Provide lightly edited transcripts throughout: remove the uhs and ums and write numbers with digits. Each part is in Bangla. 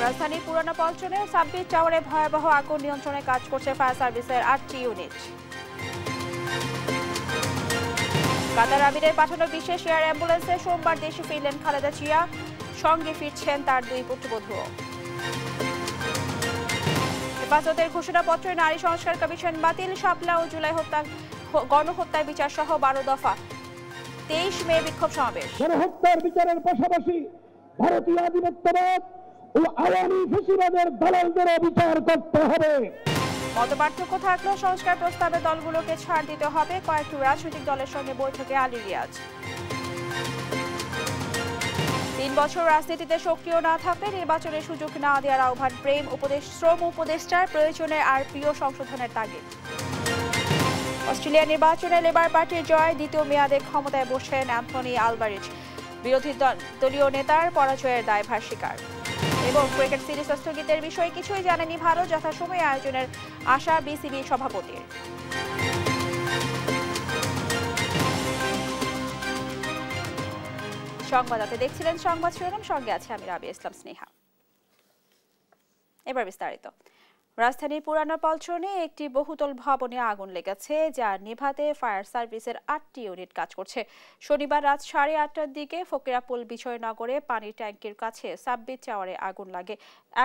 রাজধানীর পুরানা পল্টনে সাব্বির টাওয়ারে ভয়াবহ আগুন নিয়ন্ত্রণে কাজ করছে ফায়ার সার্ভিসের 8টি ইউনিট। কাতার আমিরের পাঠানো বিশেষ এয়ার অ্যাম্বুলেন্সে সোমবার দেশে ফিরলেন খালেদা জিয়া, সঙ্গে ফিরছেন তার 2 পুত্রবধূও। হেফাজতের ঘোষণাপত্রে নারী সংস্কার কমিশন বাতিল, শাপলা ও জুলাই গণহত্যার বিচার সহ 12 দফা। 23 মে বিক্ষোভ সমাবেশ। গণহত্যার বিচারের পাশাপাশি ভারতীয় আধিপত্যবাদ ও আওয়ামী ফ্যাসিবাদের দালালদের বিচার করতে হবে। মতপার্থক্য থাকলেও সংস্কার প্রস্তাবে দলগুলোকে ছাড় দিতে হবে, কয়েকটি রাজনৈতিক দলের সঙ্গে বৈঠকে আলী রিয়াজ। 3 বছর রাজনীতিতে সক্রিয় না থাকলে নির্বাচনের সুযোগ না দেওয়ার আহ্বান শ্রম উপদেষ্টার, প্রয়োজনে আর প্রিয় সংশোধনের তাগিদ। অস্ট্রেলিয়া নির্বাচনে লেবার পার্টির জয়, দ্বিতীয় মেয়াদে ক্ষমতায় বসেন অ্যান্থনি আলবারিজ, বিরোধী দলীয় নেতার পরাজয়ের দায়ভার স্বীকার। এবং ক্রিকেট সিরিজ স্থগিতের বিষয়ে কিছুই জানেনি ভারত, যথাসময়ে আয়োজনের আশা বিসিবি সভাপতির। সংবাদদাতা দেখছিলেন সংবাদ শিরোনাম, সঙ্গে আছে আমি রাবিয়া ইসলাম স্নেহা। এবার বিস্তারিত। রাজধানীর পুরানা পল্টনে একটি বহুতল ভবনে আগুন লেগেছে, যা নেভাতে ফায়ার সার্ভিসের 8টি ইউনিট কাজ করছে। শনিবার রাত 8:30টার দিকে ফকিরাপুল বিজয়নগরে পানির ট্যাঙ্কের কাছে সাব্বির টাওয়ারে আগুন লাগে।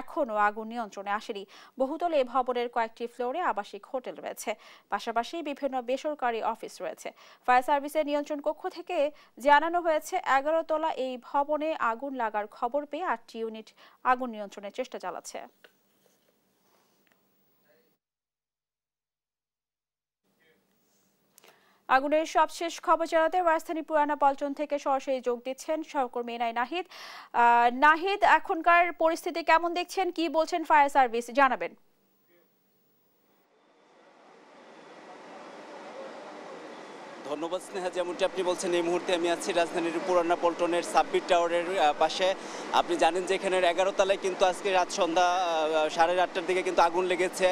এখনও আগুন নিয়ন্ত্রণে আসেনি। বহুতল এ ভবনের কয়েকটি ফ্লোরে আবাসিক হোটেল রয়েছে, পাশাপাশি বিভিন্ন বেসরকারি অফিস রয়েছে। ফায়ার সার্ভিসের নিয়ন্ত্রণ কক্ষ থেকে জানানো হয়েছে 11 তলা এই ভবনে আগুন লাগার খবর পেয়ে 8টি ইউনিট আগুন নিয়ন্ত্রণের চেষ্টা চালাচ্ছে। আগুনের সবশেষ খবর জানাতে রাজধানী পুরানা পল্টন থেকে সরাসরি যোগ দিচ্ছেন সহকর্মী নাহিদ। নাহিদ, এখনকার পরিস্থিতি কেমন দেখছেন, কি বলছেন ফায়ার সার্ভিস, জানাবেন। ধন্যবাদ স্নেহা। যেমনটি আপনি বলছেন, এই মুহূর্তে আমি আছি রাজধানীর পুরানা পল্টনের সাব্বির টাওয়ারের পাশে। আপনি জানেন যে এখানের 11 তলায় কিন্তু আজকে রাত সন্ধ্যা 8:30টার দিকে কিন্তু আগুন লেগেছে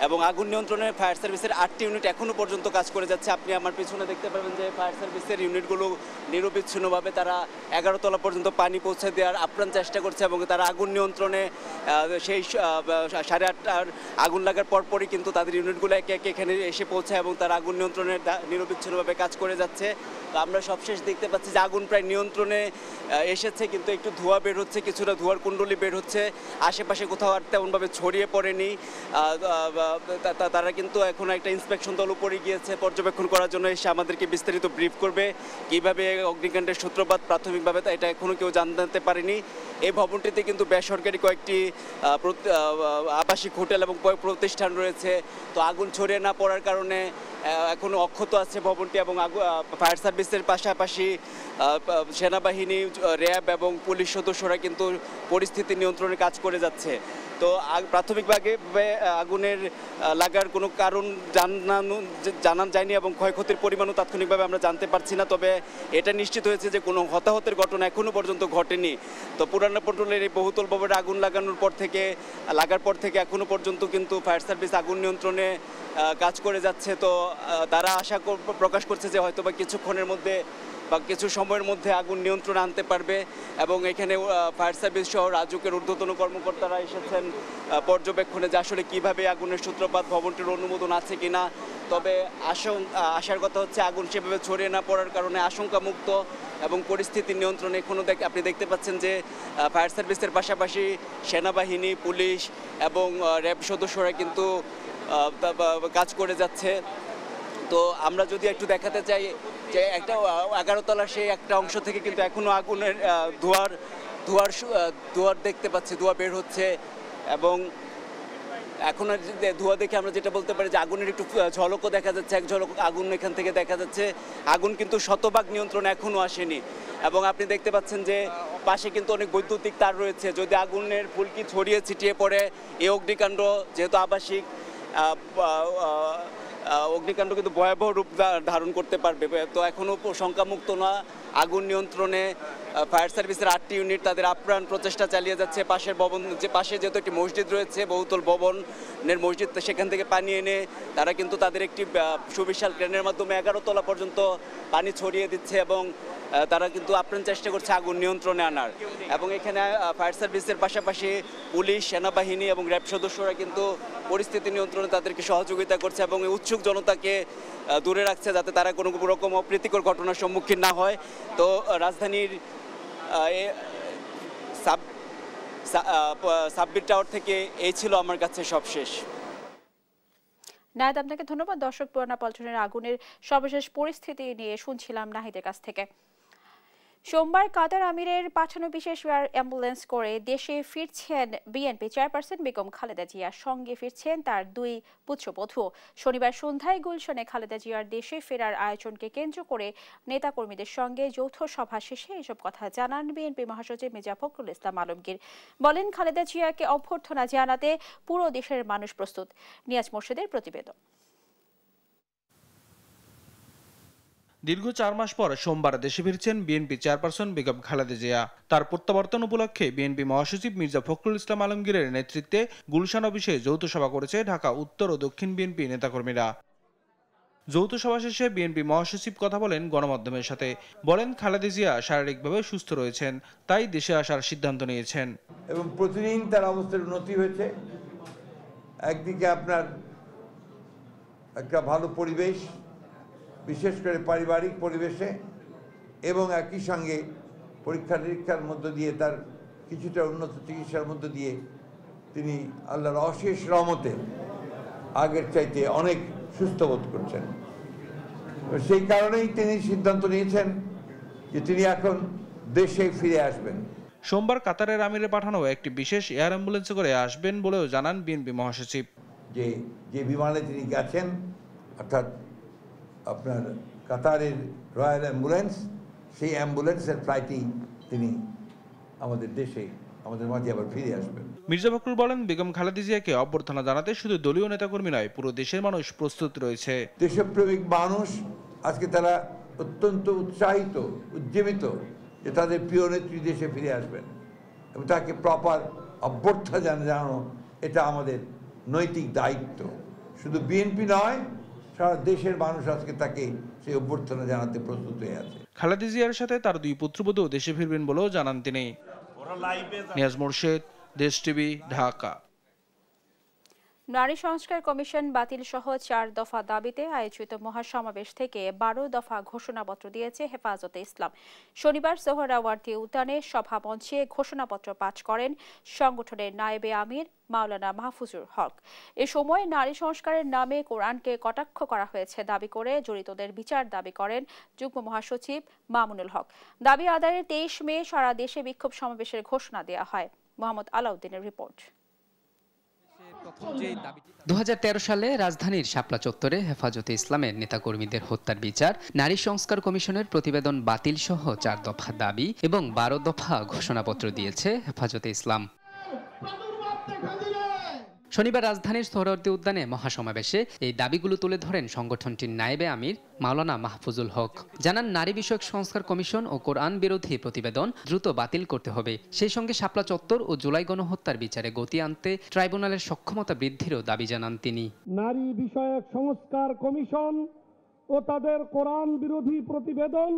এবং আগুন নিয়ন্ত্রণে ফায়ার সার্ভিসের 8টি ইউনিট এখনও পর্যন্ত কাজ করে যাচ্ছে। আপনি আমার পিছনে দেখতে পাবেন যে ফায়ার সার্ভিসের ইউনিটগুলো নিরবিচ্ছিন্নভাবে তারা 11 তলা পর্যন্ত পানি পৌঁছে দেওয়ার আপ্রাণ চেষ্টা করছে এবং তারা আগুন নিয়ন্ত্রণে সেই 8:30টার আগুন লাগার পরপরই কিন্তু তাদের ইউনিটগুলো একে একে এখানে এসে পৌঁছায় এবং তারা আগুন নিয়ন্ত্রণে নিরবিচ্ছিন্নভাবে কাজ করে যাচ্ছে। তো আমরা সবশেষ দেখতে পাচ্ছি যে আগুন প্রায় নিয়ন্ত্রণে এসেছে, কিন্তু একটু ধোঁয়া বের হচ্ছে, কিছুটা ধোঁয়ার কুণ্ডলি বের হচ্ছে। আশেপাশে কোথাও আর তেমনভাবে ছড়িয়ে পড়েনি। তারা কিন্তু এখন একটা ইন্সপেকশন দল উপরে গিয়েছে পর্যবেক্ষণ করার জন্য, এসে আমাদেরকে বিস্তারিত ব্রিফ করবে। কীভাবে অগ্নিকাণ্ডের সূত্রপাত প্রাথমিকভাবে এটা এখনও কেউ জানতে পারেনি। এই ভবনটিতে কিন্তু বেসরকারি কয়েকটি আবাসিক হোটেল এবং প্রতিষ্ঠান রয়েছে। তো আগুন ছড়িয়ে না পড়ার কারণে এখনও অক্ষত আছে ভবনটি এবং ফায়ার সার্ভিসের পাশাপাশি সেনাবাহিনী, র্যাব এবং পুলিশ সদস্যরা কিন্তু পরিস্থিতি নিয়ন্ত্রণে কাজ করে যাচ্ছে। তো প্রাথমিকভাবে আগুনের লাগার কোনো কারণ জানা যায়নি এবং ক্ষয়ক্ষতির পরিমাণও তাৎক্ষণিকভাবে আমরা জানতে পারছি না। তবে এটা নিশ্চিত হয়েছে যে কোনো হতাহতের ঘটনা এখনও পর্যন্ত ঘটেনি। তো পুরানা পল্টনের এই বহুতল ভবনে আগুন লাগার পর থেকে এখনও পর্যন্ত কিন্তু ফায়ার সার্ভিস আগুন নিয়ন্ত্রণে কাজ করে যাচ্ছে। তো তারা আশা প্রকাশ করছে যে হয়তোবা কিছুক্ষণের মধ্যে বা কিছু সময়ের মধ্যে আগুন নিয়ন্ত্রণে আনতে পারবে এবং এখানে ফায়ার সার্ভিস সহ রাজুকের ঊর্ধ্বতন কর্মকর্তারা এসেছেন পর্যবেক্ষণে যে আসলে কীভাবে আগুনের সূত্রপাত, ভবনটির অনুমোদন আছে কিনা। তবে আশার কথা হচ্ছে আগুন সেভাবে ছড়িয়ে না পড়ার কারণে আশঙ্কামুক্ত এবং পরিস্থিতি নিয়ন্ত্রণে এখনও আপনি দেখতে পাচ্ছেন যে ফায়ার সার্ভিসের পাশাপাশি সেনাবাহিনী, পুলিশ এবং র্যাব সদস্যরা কিন্তু কাজ করে যাচ্ছে। তো আমরা যদি একটু দেখাতে চাই যে একটা 11 তলার সেই একটা অংশ থেকে কিন্তু এখনও আগুনের ধোঁয়ার দেখতে পাচ্ছি, ধোঁয়া বের হচ্ছে এবং এখন ধোঁয়া দেখে আমরা যেটা বলতে পারি যে আগুনের একটু ঝলকও দেখা যাচ্ছে, এক ঝলক আগুন এখান থেকে দেখা যাচ্ছে। আগুন কিন্তু শতভাগ নিয়ন্ত্রণে এখনও আসেনি এবং আপনি দেখতে পাচ্ছেন যে পাশে কিন্তু অনেক বৈদ্যুতিক তার রয়েছে। যদি আগুনের ফুলকি ছড়িয়ে ছিটিয়ে পড়ে এই অগ্নিকাণ্ড, যেহেতু আবাসিক অগ্নিকাণ্ড কিন্তু ভয়াবহ রূপ ধারণ করতে পারবে। তো এখনও শঙ্কামুক্ত না, আগুন নিয়ন্ত্রণে ফায়ার সার্ভিসের 8টি ইউনিট তাদের আপ্রাণ প্রচেষ্টা চালিয়ে যাচ্ছে। পাশের ভবন যে পাশে যেহেতু একটি মসজিদ রয়েছে, বহুতল ভবনের মসজিদ, সেখান থেকে পানি এনে তারা কিন্তু তাদের একটি সুবিশাল ক্রেনের মাধ্যমে 11 তলা পর্যন্ত পানি ছড়িয়ে দিচ্ছে এবং তারা কিন্তু আপ্রাণ চেষ্টা করছে আগুন নিয়ন্ত্রণে আনার, এবং এখানে ফায়ার সার্ভিসের পাশাপাশি পুলিশ, সেনাবাহিনী এবং র্যাব সদস্যরা কিন্তু পরিস্থিতি নিয়ন্ত্রণে তাদেরকে সহযোগিতা করছে এবং উৎসুক জনতাকে দূরে রাখছে যাতে তারা কোনো রকম অপ্রীতিকর ঘটনার সম্মুখীন না হয়। তো রাজধানীর সাব্বির টাওয়ার থেকে এই ছিল আমার কাছে সবশেষ। নাহিদ, আপনাকে ধন্যবাদ। দর্শক, পুরানা পল্টনের আগুনের সর্বশেষ পরিস্থিতি নিয়ে শুনছিলাম নাহিদের কাছ থেকে। সোমবার কাতার আমিরের পাঠানো বিশেষ এয়ার অ্যাম্বুলেন্স করে দেশে ফিরছেন বিএনপি চেয়ারপারসন বেগম খালেদা জিয়া। সঙ্গে ফিরছেন তার 2 পুত্রবধূ। শনিবার সন্ধ্যায় গুলশানে খালেদা জিয়ার দেশে ফেরার আয়োজনকে কেন্দ্র করে নেতাকর্মীদের সঙ্গে যৌথ সভা শেষে এসব কথা জানান বিএনপি মহাসচিব মির্জা ফখরুল ইসলাম আলমগীর। বলেন, খালেদা জিয়াকে অভ্যর্থনা জানাতে পুরো দেশের মানুষ প্রস্তুত। নিয়াজ মোর্শেদের প্রতিবেদন। দীর্ঘ 4 মাস পর সোমবার দেশে ফিরছেন বিএনপি চেয়ারপারসন বেগম খালেদা জিয়া। তার প্রত্যাবর্তন উপলক্ষে বিএনপি মহাসচিব মির্জা ফখরুল ইসলাম আলমগীরের নেতৃত্বে গুলশান অফিসে যৌথ সভা করেছে ঢাকা উত্তর ও দক্ষিণ বিএনপি নেতাকর্মীরা। যৌথ সভা শেষে বিএনপি মহাসচিব কথা বলেন গণমাধ্যমের সাথে। বলেন, খালেদা জিয়া শারীরিকভাবে সুস্থ রয়েছেন, তাই দেশে আসার সিদ্ধান্ত নিয়েছেন। এবং প্রতিদিন তার অবস্থার উন্নতি হয়েছে। একদিকে আপনার একটা ভালো পরিবেশ, বিশেষ করে পারিবারিক পরিবেশে, এবং একই সঙ্গে পরীক্ষা নিরীক্ষার মধ্য দিয়ে তার কিছুটা উন্নত চিকিৎসার মধ্য দিয়ে তিনি আল্লাহর অশেষ রহমতে আগের চাইতে অনেক সুস্থ বোধ করছেন। সেই কারণেই তিনি সিদ্ধান্ত নিয়েছেন যে তিনি এখন দেশে ফিরে আসবেন। সোমবার কাতারের আমিরে পাঠানো একটি বিশেষ এয়ার অ্যাম্বুলেন্সে করে আসবেন বলেও জানান বিএনপি মহাসচিব। যে বিমানে তিনি গেছেন, অর্থাৎ আপনার কাতারের রয়্যাল অ্যাম্বুলেন্স, সেই অ্যাম্বুলেন্সের ফ্লাইটেই তিনি আমাদের দেশে আমাদের মাঝে আবার ফিরে আসবেন। মির্জা ফখরুল বলেন, বেগম খালেদা জিয়াকে অভ্যর্থনা জানাতে শুধু দলীয় নেতাকর্মী নয়, পুরো দেশের মানুষ প্রস্তুত রয়েছে। দেশপ্রেমিক মানুষ আজকে তারা অত্যন্ত উৎসাহিত, উজ্জীবিত যে তাদের প্রিয় নেত্রী দেশে ফিরে আসবেন এবং তাকে প্রপার অভ্যর্থনা জানানো, এটা আমাদের নৈতিক দায়িত্ব। শুধু বিএনপি নয়, সারা দেশের মানুষ আজকে তাকে সেই অভ্যর্থনা জানাতে প্রস্তুত হয়ে আছে। খালেদা জিয়ার সাথে তার 2 পুত্রবধূ দেশে ফিরবেন বলেও জানান তিনি। নিয়াজ মোর্শেদ, দেশ টিভি, ঢাকা। নারী সংস্কার কমিশন বাতিল সহ 4 দফা দাবিতে আয়োজিত মহাসমাবেশ থেকে 12 দফা ঘোষণাপত্র দিয়েছে হেফাজতে ইসলাম। শনিবার সোহরাওয়ার্দী উদ্যানে সভা মঞ্চে ঘোষণাপত্র পাঠ করেন সংগঠনের নায়েবে আমির মাওলানা মাহফুজুল হক। এ সময় নারী সংস্কারের নামে কোরআনকে কটাক্ষ করা হয়েছে দাবি করে জড়িতদের বিচার দাবি করেন যুগ্ম মহাসচিব মামুনুল হক। দাবি আদায়ের 23 মে সারা দেশে বিক্ষোভ সমাবেশের ঘোষণা দেওয়া হয়। মোহাম্মদ আলাউদ্দিনের রিপোর্ট। 2013 সালে রাজধানীর শাপলা চত্বরে হেফাজতে ইসলামের নেতাকর্মীদের হত্যার বিচার, নারী সংস্কার কমিশনের প্রতিবেদন বাতিল সহ 4 দফা দাবি এবং 12 দফা ঘোষণাপত্র দিয়েছে হেফাজতে ইসলাম। শনিবার রাজধানীর সোহরাওয়ার্দী উদ্যানে মহাসমাবেশে এই দাবিগুলো তুলে ধরেন সংগঠনটির নায়েবে আমির মাওলানা মাহফুজুল হক। জানান, নারী বিষয়ক সংস্কার কমিশন ও কোরআন বিরোধী প্রতিবেদন দ্রুত বাতিল করতে হবে। সেই সঙ্গে শাপলা চত্বর ও জুলাই গণহত্যার বিচারে গতি আনতে ট্রাইব্যুনালের সক্ষমতা বৃদ্ধিরও দাবি জানান তিনি। নারী বিষয়ক সংস্কার কমিশন ও তাদের কোরআন বিরোধী প্রতিবেদন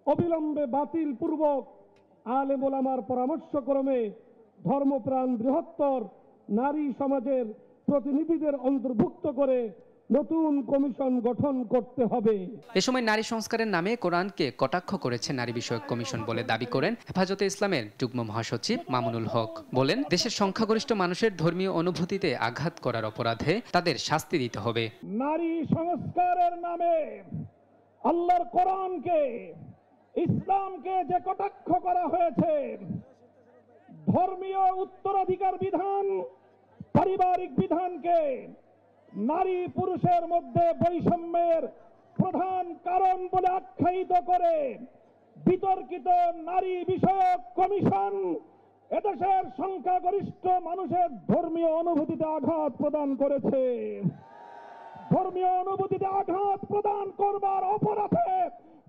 অবিলম্বে বাতিল পূর্বক আলেম ওলামার পরামর্শক্রমে ধর্মপ্রাণ বৃহত্তর নারী সমাজের প্রতিনিধিদের অন্তর্ভুক্ত করে নতুন কমিশন গঠন করতে হবে। এ সময় নারী সংস্কারের নামে কোরআনকে কটাক্ষ করেছে নারী বিষয়ক কমিশন বলে দাবি করেন হেফাজতে ইসলামের যুগ্ম মহাসচিব মামুনুল হক। বলেন, দেশের সংখ্যাগরিষ্ঠ মানুষের ধর্মীয় অনুভূতিতে আঘাত করার অপরাধে তাদের শাস্তি দিতে হবে। নারী সংস্কারের নামে আল্লাহর কোরআনকে, ইসলামকে যে কটাক্ষ করা হয়েছে, ধর্মীয় উত্তরাধিকার বিধান, পারিবারিক বিধানকে নারী পুরুষের মধ্যে বৈষম্যের প্রধান কারণ বলে আখ্যায়িত করে বিতর্কিত নারী বিষয়ক কমিশন এদেশের সংখ্যাগরিষ্ঠ মানুষের ধর্মীয় অনুভূতিতে আঘাত প্রদান করেছে। ধর্মীয় অনুভূতিতে আঘাত প্রদান করবার অপরাধে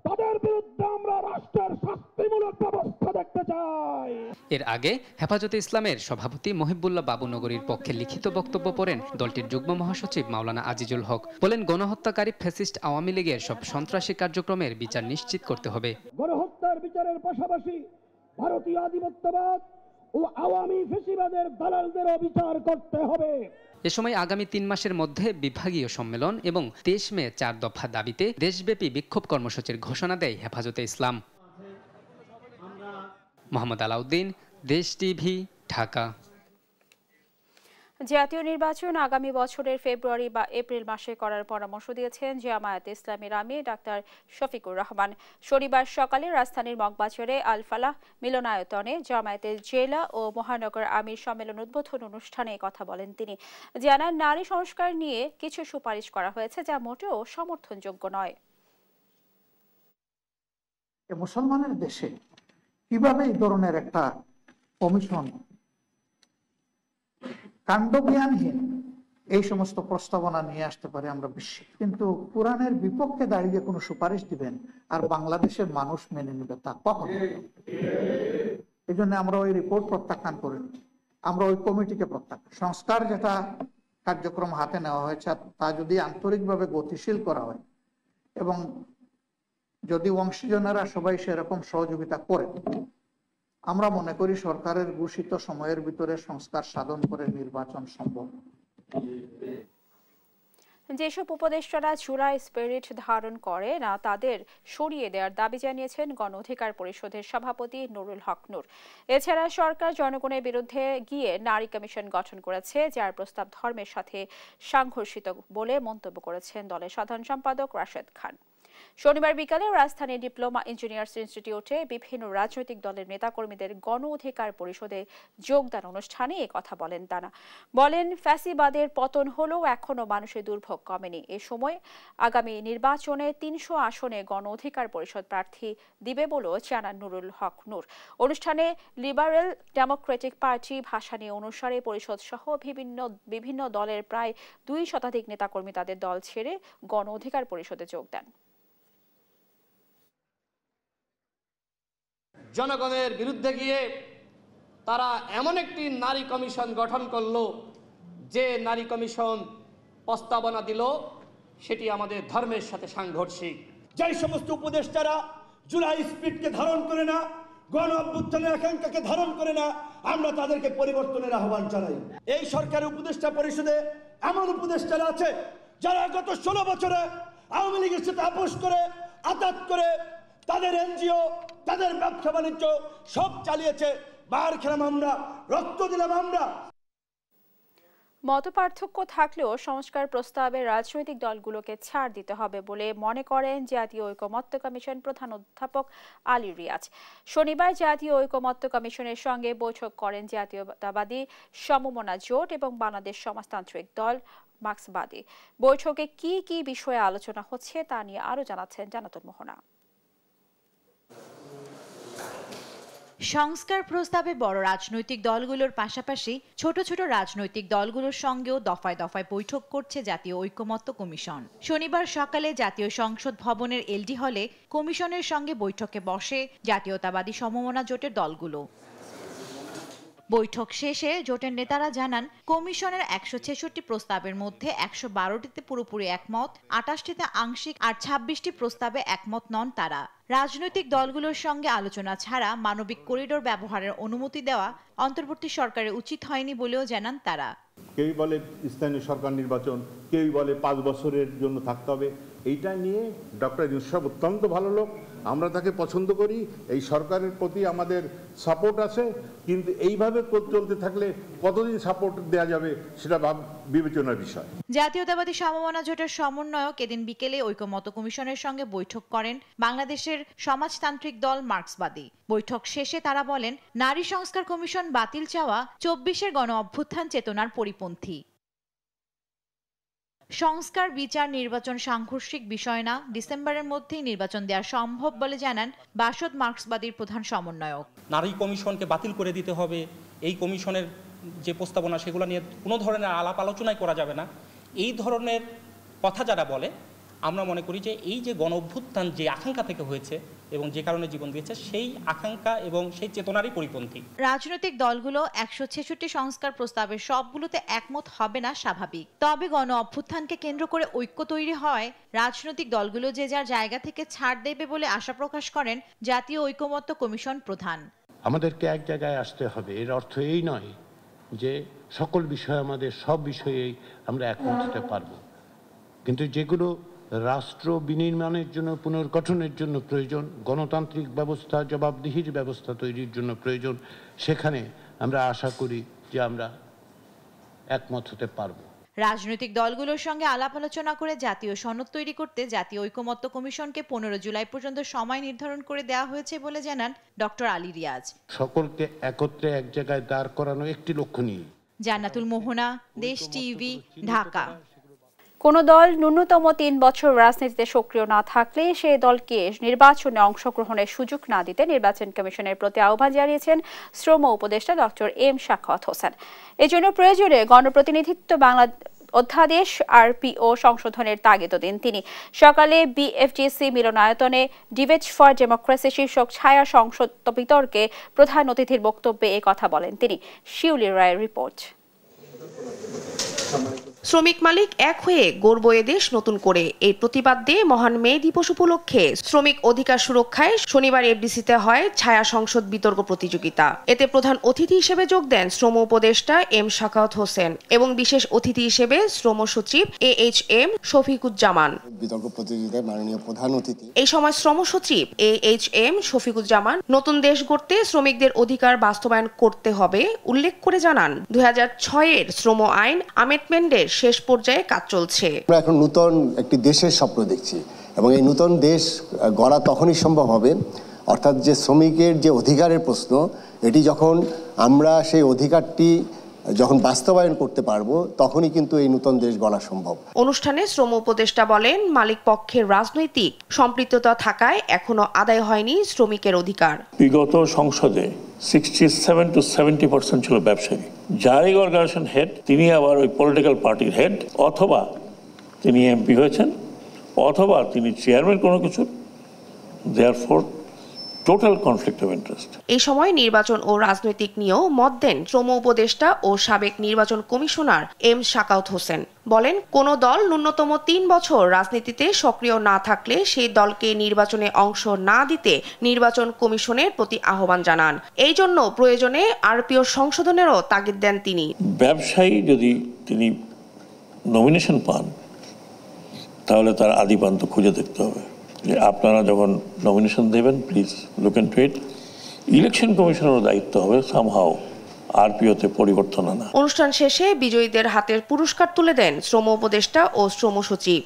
তাদের বিরুদ্ধে আমরা রাষ্ট্রের শাস্তিমূলক ব্যবস্থা দেখতে চাই। চাই। এর আগে হেফাজতে ইসলামের সভাপতি মহিবুল্লাহ বাবুনগরীর পক্ষে লিখিত বক্তব্য পড়েন দলটির যুগ্ম মহাসচিব মাওলানা আজিজুল হক। বলেন, গণহত্যাকারী ফ্যাসিস্ট আওয়ামী লীগের সব সন্ত্রাসী কার্যক্রমের বিচার নিশ্চিত করতে হবে। গণহত্যার বিচারের পাশাপাশি ভারতীয় আধিপত্যবাদ ও আওয়ামী ফ্যাসিবাদের দালালদেরও বিচার করতে হবে। এ সময় আগামী 3 মাসের মধ্যে বিভাগীয় সম্মেলন এবং 23 মে 4 দফা দাবিতে দেশব্যাপী বিক্ষোভ কর্মসূচির ঘোষণা দেয় হেফাজতে ইসলাম। মোহাম্মদ আলাউদ্দিন, দেশ টিভি, ঢাকা। জাতীয় নির্বাচন আগামী বছরের ফেব্রুয়ারি বা এপ্রিল মাসে করার পরামর্শ দিয়েছেন জামায়াতে ইসলামীর আমির ডাক্তার শফিকুর রহমান। শনিবার সকালে রাজধানীর মগবাজারে আল ফালাহ মিলনায়তনে জামায়াতের জেলা ও মহানগর আমির সম্মেলন উদ্বোধন অনুষ্ঠানে কথা বলেন তিনি। জানান, নারী সংস্কার নিয়ে কিছু সুপারিশ করা হয়েছে যা মোটেও সমর্থনযোগ্য নয়। মুসলমানের দেশে কিভাবে এই ধরনের একটা কমিশন কাণ্ডজ্ঞানহীন এই সমস্ত প্রস্তাবনা নিয়ে আসতে পারে আমরা বিস্মিত। কিন্তু কোরআনের বিপক্ষে দাঁড়িয়ে কোনো সুপারিশ দিবেন আর বাংলাদেশের মানুষ মেনে নেবে তা কখনো। এই জন্য আমরা ওই রিপোর্ট প্রত্যাখ্যান করিনি, আমরা ওই কমিটিকে প্রত্যাখ্যান। সংস্কার যেটা কার্যক্রম হাতে নেওয়া হয়েছে তা যদি আন্তরিকভাবে গতিশীল করা হয় এবং যদি অংশীজনেরা সবাই সেরকম সহযোগিতা করে, আমরা মনে করি সরকারের ঘোষিত সময়ের ভিতরে সংস্কার সাধন করে নির্বাচন সম্ভব। যেসব উপদেষ্টারা জুলাই স্পিরিট ধারণ করে না তাদের সরিয়ে দেওয়ার দাবি জানিয়েছেন গণ অধিকার পরিষদের সভাপতি নুরুল হক নূর। এছাড়া সরকার জনগণের বিরুদ্ধে গিয়ে নারী কমিশন গঠন করেছে, যার প্রস্তাব ধর্মের সাথে সাংঘর্ষিত বলে মন্তব্য করেছেন দলের সাধারণ সম্পাদক রাশেদ খান। শনিবার বিকালে রাজধানীর ডিপ্লোমা ইঞ্জিনিয়ার্স ইনস্টিটিউটে বিভিন্ন রাজনৈতিক দলের নেতাকর্মীদের গণ অধিকার পরিষদে যোগদান অনুষ্ঠানে এ কথা বলেন তারা। বলেন, ফ্যাসিবাদের পতন হলেও এখনো মানুষের দুর্ভোগ কমেনি। এ সময় আগামী নির্বাচনে 300 আসনে গণ অধিকার পরিষদ প্রার্থী দিবে বলেও জানান নুরুল হক নূর। অনুষ্ঠানে লিবারেল ডেমোক্রেটিক পার্টি ভাসানী অনুসারে পরিষদ সহ বিভিন্ন দলের প্রায় 2 শতাধিক নেতাকর্মী তাদের দল ছেড়ে গণ অধিকার পরিষদে যোগ দেন। জনগণের বিরুদ্ধে গিয়ে তারা এমন একটি নারী কমিশন গঠন করলো, যে নারী কমিশন প্রস্তাবনা দিল সেটি আমাদের ধর্মের সাথে সাংঘর্ষিক। যেই সমস্ত উপদেষ্টারা জুলাই স্পিরিটকে ধারণ করে না, গণ অভ্যুত্থানের আকাঙ্ক্ষাকে ধারণ করে না, আমরা তাদেরকে পরিবর্তনের আহ্বান জানাই। এই সরকারের উপদেষ্টা পরিষদে এমন উপদেষ্টারা আছে যারা গত 16 বছরে আওয়ামী লীগের সাথে আপোষ করে, আতাত করে, তাদের এনজিও, তাদের ব্যবসা বাণিজ্য সব চালিয়েছে। বার খেলাম আমরা, রক্ত দিলাম আমরা। মতপার্থক্য থাকলেও সংস্কার প্রস্তাবে রাজনৈতিক দলগুলোকে ছাড় দিতে হবে বলে মনে করেন জাতীয় ঐকমত্য কমিশন প্রধান অধ্যাপক আলী রিয়াজ। শনিবার জাতীয় ঐকমত্য কমিশনের সঙ্গে বৈঠক করেন জাতীয়তাবাদী সমমনা জোট এবং বাংলাদেশ সমাজতান্ত্রিক দল মার্ক্সবাদী। বৈঠকে কি কি বিষয়ে আলোচনা হচ্ছে তা নিয়ে আরো জানাচ্ছেন জানাতুল মোহনা। সংস্কার প্রস্তাবে বড় রাজনৈতিক দলগুলোর পাশাপাশি ছোট ছোট রাজনৈতিক দলগুলোর সঙ্গেও দফায় দফায় বৈঠক করছে জাতীয় ঐকমত্য কমিশন। শনিবার সকালে জাতীয় সংসদ ভবনের এলডি হলে কমিশনের সঙ্গে বৈঠকে বসে জাতীয়তাবাদী সমমনা জোটের দলগুলো। বৈঠক শেষে জোটের নেতারা জানান, কমিশনের 166 প্রস্তাবের মধ্যে 112টিতে পুরোপুরি একমত, 28টিতে আংশিক আর 26টি প্রস্তাবে একমত নন তারা। রাজনৈতিক দলগুলোর সঙ্গে আলোচনা ছাড়া মানবিক করিডোর ব্যবহারের অনুমতি দেওয়া অন্তর্বর্তী সরকারের উচিত হয়নি বলেও জানান তারা। কেউ বলে স্থানীয় সরকার নির্বাচন, কেউ বলে 5 বছরের জন্য থাকতে হবে। এইটা নিয়ে ডক্টর ইউনূস অত্যন্ত ভালো লোক, আমরা তাকে পছন্দ করি, এই সরকারের প্রতি আমাদের সাপোর্ট আছে, কিন্তু এইভাবে চলতে থাকলে কতদিন সাপোর্ট দেওয়া যাবে সেটা বিবেচনার বিষয়। জাতীয়তাবাদী সমমনা জোটের সমন্বয়ক এদিন বিকেলে ঐকমত্য কমিশনের সঙ্গে বৈঠক করেন বাংলাদেশের সমাজতান্ত্রিক দল মার্ক্সবাদী। বৈঠক শেষে তারা বলেন, নারী সংস্কার কমিশন বাতিল চাওয়া 24-এর গণ অভ্যুত্থান চেতনার পরিপন্থী। সংস্কার, বিচার, নির্বাচন সাংঘর্ষিক বিষয় না, ডিসেম্বরের মধ্যেই নির্বাচন দেওয়া সম্ভব বলে জানান বাসদ মার্ক্সবাদীর প্রধান সমন্বয়ক। নারী কমিশনকে বাতিল করে দিতে হবে, এই কমিশনের যে প্রস্তাবনা সেগুলো নিয়ে কোনো ধরনের আলাপ আলোচনাই করা যাবে না, এই ধরনের কথা যারা বলে আমরা মনে করি যে এই যে গণ অভ্যুত্থান যে আকাঙ্ক্ষা থেকে হয়েছে এবং যে কারণে জীবন দিয়েছে সেই আকাঙ্ক্ষা এবং সেই চেতনারই পরিপন্থী। রাজনৈতিক দলগুলো 166 সংস্কার প্রস্তাবের সবগুলোতে একমত হবে না স্বাভাবিক, তবে গণ অভ্যুত্থানকে কেন্দ্র করে ঐক্য তৈরি হয় রাজনৈতিক দলগুলো যে যার জায়গা থেকে ছাড় দেবে বলে আশা প্রকাশ করেন জাতীয় ঐকমত্য কমিশন প্রধান। আমাদেরকে এক জায়গায় আসতে হবে, এর অর্থ এই নয় যে সকল বিষয়ে আমাদের সব বিষয়েই আমরা একমত হতে পারবো, কিন্তু যেগুলো রাষ্ট্র বিনির্মাণের জন্য পুনর্গঠনের জন্য প্রয়োজন, গণতান্ত্রিক ব্যবস্থা জবাবদিহির ব্যবস্থা তৈরির জন্য প্রয়োজন, সেখানে আমরা আশা করি যে আমরা একমত হতে পারবো। রাজনৈতিক দলগুলোর সঙ্গে আলাপ আলোচনা করে জাতীয় সনদ তৈরি করতে জাতীয় ঐকমত্য কমিশনকে 15 জুলাই পর্যন্ত সময় নির্ধারণ করে দেওয়া হয়েছে বলে জানান ডক্টর আলী রিয়াজ। সকলকে একত্রে এক জায়গায় দাঁড় করানো একটি লক্ষ্য নিয়ে। জান্নাতুল মোহনা, দেশ টিভি, ঢাকা। কোনো দল ন্যূনতম 3 বছর রাজনীতিতে সক্রিয় না থাকলে সেই দলকে নির্বাচনে অংশগ্রহণের সুযোগ না দিতে নির্বাচন কমিশনের প্রতি আহ্বান জানিয়েছেন শ্রম উপদেষ্টা ডক্টর এম শাখাওয়াত হোসেন। এজন্য প্রয়োজনে গণপ্রতিনিধিত্ব বাংলা অধ্যাদেশ আরপিও সংশোধনের তাগিদ দেন তিনি। সকালে বিএফডিসি মিলনায়তনে ডিবেট ফর ডেমোক্রেসি শীর্ষক ছায়া সংসদ বিতর্কে প্রধান অতিথির বক্তব্যে এই কথা বলেন তিনি। শিউলি রায়ের রিপোর্ট। শ্রমিক মালিক এক হয়ে গড়ব এ দেশ নতুন করে, এই প্রতিবাদ দিয়ে মহান মে দিবস উপলক্ষে শ্রমিক অধিকার সুরক্ষায় শনিবার এফডিসিতে হয় ছায়া সংসদ বিতর্ক প্রতিযোগিতা। এতে প্রধান অতিথি হিসেবে যোগ দেন শ্রম উপদেষ্টা এম শাখাওয়াত হোসেন এবং বিশেষ অতিথি হিসেবে শ্রম সচিব AHM শফিকুজ্জামান। বিতর্ক প্রতিযোগিতায় মাননীয় প্রধান অতিথি এই সময় শ্রম সচিব AHM শফিকুজ্জামান নতুন দেশ গড়তে শ্রমিকদের অধিকার বাস্তবায়ন করতে হবে উল্লেখ করে জানান 2006-এর শ্রম আইন আমেন্ডমেন্টের শেষ পর্যায়ে কাজ চলছে। আমরা এখন নতুন একটি দেশের স্বপ্ন দেখছি এবং এই নতুন দেশ গড়া তখনই সম্ভব হবে, অর্থাৎ যে শ্রমিকের যে অধিকারের প্রশ্ন, এটি যখন আমরা সেই অধিকারটি যখন বাস্তবায়ন করতে পারবো তখনই কিন্তু এই নতুন দেশ গড়া সম্ভব। অনুষ্ঠানে শ্রম উপদেষ্টা বলেন, মালিক পক্ষের রাজনৈতিক সম্পৃক্ততা থাকায় এখনো আদায় হয়নি শ্রমিকের অধিকার। বিগত সংসদে 67 to 70% ছিল ব্যবসায়ী, যার এই অর্গানাইজেশন হেড তিনি আবার ওই পলিটিক্যাল পার্টির হেড, অথবা তিনি এমপি হয়েছেন, অথবা তিনি চেয়ারম্যান কোনো কিছু, therefore total conflict of interest. এই সময় নির্বাচন ও রাজনৈতিক নিয়েও মত দেন শ্রম উপদেষ্টা ও সাবেক নির্বাচন কমিশনার এম শাখাওয়াত হোসেন। বলেন, কোন দল ন্যূনতম 3 বছর রাজনীতিতে সক্রিয় না থাকলে সেই দলকে নির্বাচনে অংশ না দিতে নির্বাচন কমিশনের প্রতি আহ্বান জানান। এই জন্য প্রয়োজনে আরপিও সংশোধনেরও তাগিদ দেন তিনি। ব্যবসায়ী যদি তিনি নমিনেশন পান তাহলে তার আদিপান্ত খুঁজে দেখতে হবে যে আপনারা যখন নমিনেশন দেবেন please look into it. Election কমিশনেরও দায়িত্ব হবে সামহাও আরপিওতে পরিবর্তন আনা। অনুষ্ঠান শেষে বিজয়ীদের হাতের পুরস্কার তুলে দেন শ্রম উপদেষ্টা ও শ্রম সচিব।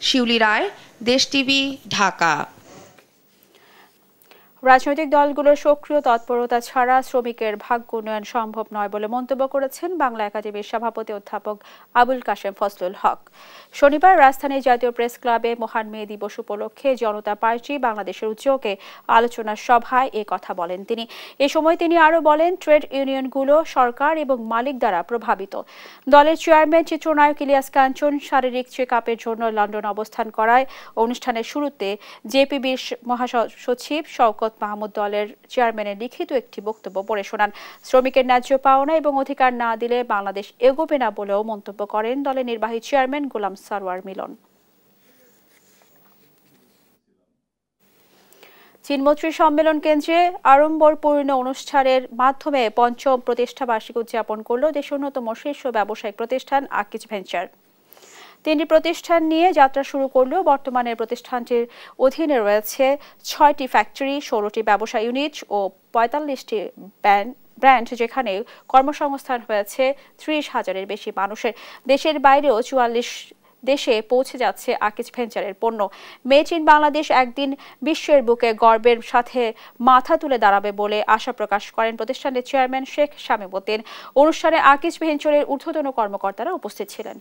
শিউলি রায়, দেশ টিভি, ঢাকা। রাজনৈতিক দলগুলোর সক্রিয় তৎপরতা ছাড়া শ্রমিকের ভাগ্য উন্নয়ন সম্ভব নয় বলে মন্তব্য করেছেন বাংলা একাডেমির সভাপতি অধ্যাপক আবুল কাশেম ফজলুল হক। শনিবার রাজধানীর জাতীয় প্রেস ক্লাবে মহান মে দিবস উপলক্ষে জনতা পার্টি বাংলাদেশের উদ্যোগে আলোচনা সভায় এ কথা বলেন তিনি। এ সময় তিনি আরও বলেন, ট্রেড ইউনিয়নগুলো সরকার এবং মালিক দ্বারা প্রভাবিত। দলের চেয়ারম্যান চিত্রনায়ক ইলিয়াস কাঞ্চন শারীরিক চেক আপের জন্য লন্ডন অবস্থান করায় অনুষ্ঠানের শুরুতে জেপিবির মহাসচিব শওকত মাহমুদ দলের চেয়ারম্যানের লিখিত একটি বক্তব্য পড়ে শোনান। শ্রমিকের ন্যায্য পাওনা এবং অধিকার না দিলে বাংলাদেশ এগোবে না বলেও মন্তব্য করেন দলের নির্বাহী চেয়ারম্যান গোলাম সারওয়ার মিলন। চীনমৈত্রী সম্মেলন কেন্দ্রে আড়ম্বরপূর্ণ অনুষ্ঠানের মাধ্যমে ৫ম প্রতিষ্ঠাবার্ষিকী উদযাপন করল দেশের অন্যতম শীর্ষ ব্যবসায়িক প্রতিষ্ঠান আকিজ ভেঞ্চার। 3টি প্রতিষ্ঠান নিয়ে যাত্রা শুরু করলেও বর্তমানে প্রতিষ্ঠানটির অধীনে রয়েছে 6টি ফ্যাক্টরি, 16টি ব্যবসা ইউনিট ও 45টি ব্র্যান্ড, যেখানে কর্মসংস্থান হয়েছে 30,000-এর বেশি মানুষের। দেশের বাইরেও 44 দেশে পৌঁছে যাচ্ছে আকিজ ভেঞ্চারের পণ্য। মেড ইন বাংলাদেশ একদিন বিশ্বের বুকে গর্বের সাথে মাথা তুলে দাঁড়াবে বলে আশা প্রকাশ করেন প্রতিষ্ঠানের চেয়ারম্যান শেখ শামীমউদ্দিন। অনুষ্ঠানে আকিজ ভেঞ্চারের ঊর্ধ্বতন কর্মকর্তারা উপস্থিত ছিলেন।